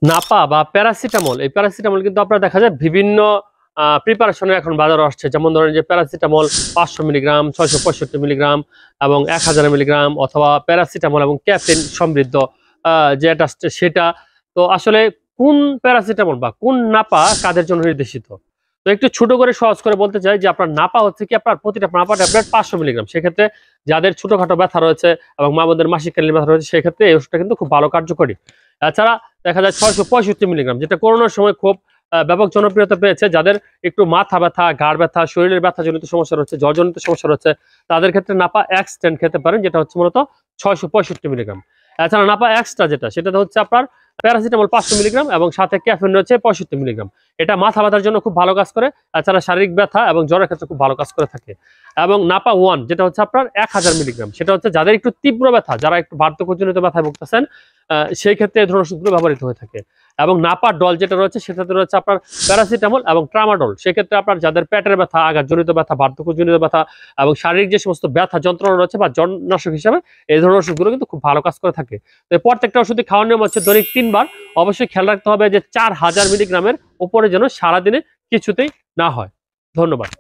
নাপা বা প্যারাসিটামল, এই প্যারাসিটামল কিন্তু আপনারা দেখা যায় বিভিন্ন প্রিপারেশনে এখন বাজারে আসছে। যেমন ধরেন যে প্যারাসিটামল 500 মিলিগ্রাম, 665 মিলিগ্রাম এবং 1000 মিলিগ্রাম, অথবা প্যারাসিটামল এবং ক্যাফিন সমৃদ্ধ যেটা আসছে সেটা। তো আসলে কোন প্যারাসিটামল বা কোন নাপা কাদের জন্য নির্দেশিত? তো একটু ছোট করে সহজ করে বলতে চাই যে আপনার নাপা হচ্ছে কি, আপনার প্রতিটা নাপা ট্যাবলেট 500 মিলিগ্রাম। সেক্ষেত্রে যাদের ছোটখাটো ব্যথা রয়েছে এবং মা বোনদের মাসিককালীন ব্যথা রয়েছে, সেক্ষেত্রে এই ওষুধটা কিন্তু খুব ভালো কার্যকরী। এছাড়া দেখা যায় 665 মিলিগ্রাম, যেটা করোনার সময় খুব ব্যাপক জনপ্রিয়তা পেয়েছে। যাদের একটু মাথা ব্যথা, ঘাড় ব্যথা, শরীরের ব্যথা জনিত সমস্যা রয়েছে, জ্বরজনিত সমস্যা রয়েছে, তাদের ক্ষেত্রে নাপা এক্স10 খেতে পারেন, যেটা হচ্ছে মূলত 665 মিলিগ্রাম। এছাড়া নাপা এক্সট্রা যেটা, সেটা হচ্ছে আপনার প্যারাসিটামল 500 মিলিগ্রাম এবং সাথে ক্যাফিন রয়েছে 65 মিলিগ্রাম। এটা মাথা ব্যথার জন্য খুব ভালো কাজ করে। এছাড়া শারীরিক ব্যথা এবং জ্বরের ক্ষেত্রে খুব ভালো কাজ করে থাকে। এবং নাপা 1 যেটা হচ্ছে আপনার 1000 মিলিগ্রাম, সেটা হচ্ছে যাদের একটু তীব্র ব্যথা, যারা একটু বার্ধক্যজনিত ব্যথায় ভুগতেছেন, সেই ক্ষেত্রে এই ধরনের ওষুধগুলো ব্যবহৃত হয়ে থাকে। এবং নাপা ডল যেটা রয়েছে, সেটাতে রয়েছে আপনার প্যারাসিটামল এবং ট্রামাডল। সেক্ষেত্রে আপনার যাদের পেটের ব্যথা, আঘাতজনিত ব্যথা, বার্ধক্যজনিত ব্যথা এবং শারীরিক যে সমস্ত ব্যথা যন্ত্রণা রয়েছে বা জ্বরনাশক হিসাবে এই ধরনের ওষুধগুলো কিন্তু খুব ভালো কাজ করে থাকে। তো প্রত্যেকটা ওষুধে খাওয়ার নিয়ম হচ্ছে দৈনিক 3 বার। অবশ্যই খেয়াল রাখতে হবে যে 4000 মিলিগ্রামের উপরে যেন সারাদিনে কিছুতেই না হয়। ধন্যবাদ।